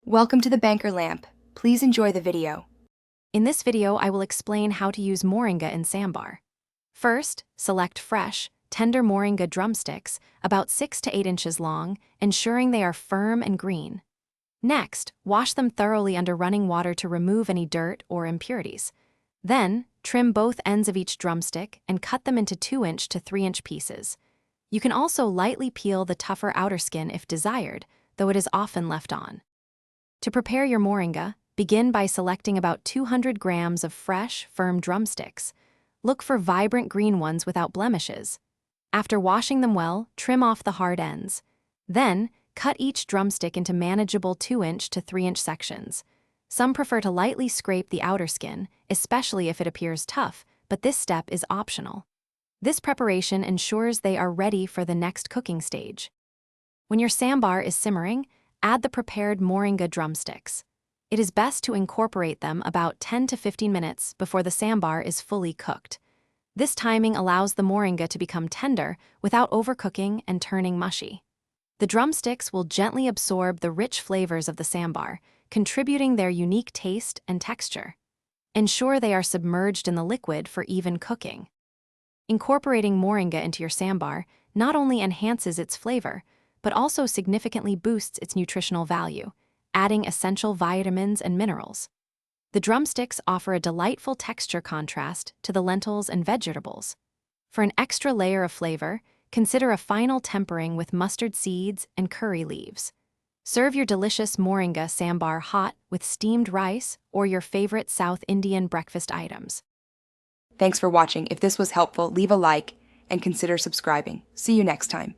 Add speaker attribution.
Speaker 1: Welcome to the Banker Lamp. Please enjoy the video.
Speaker 2: In this video, I will explain how to use moringa in sambar. First, select fresh, tender moringa drumsticks, about 6 to 8 inches long, ensuring they are firm and green. Next, wash them thoroughly under running water to remove any dirt or impurities. Then, trim both ends of each drumstick and cut them into 2-inch to 3-inch pieces. You can also lightly peel the tougher outer skin if desired, though it is often left on. To prepare your moringa, begin by selecting about 200 grams of fresh, firm drumsticks. Look for vibrant green ones without blemishes. After washing them well, trim off the hard ends. Then, cut each drumstick into manageable 2-inch to 3-inch sections. Some prefer to lightly scrape the outer skin, especially if it appears tough, but this step is optional. This preparation ensures they are ready for the next cooking stage. When your sambar is simmering, add the prepared moringa drumsticks. It is best to incorporate them about 10 to 15 minutes before the sambar is fully cooked. This timing allows the moringa to become tender without overcooking and turning mushy. The drumsticks will gently absorb the rich flavors of the sambar, contributing their unique taste and texture. Ensure they are submerged in the liquid for even cooking. Incorporating moringa into your sambar not only enhances its flavor, but also significantly boosts its nutritional value, adding essential vitamins and minerals. The drumsticks offer a delightful texture contrast to the lentils and vegetables. For an extra layer of flavor, consider a final tempering with mustard seeds and curry leaves. Serve your delicious moringa sambar hot with steamed rice or your favorite South Indian breakfast items.
Speaker 1: Thanks for watching. If this was helpful, leave a like and consider subscribing. See you next time.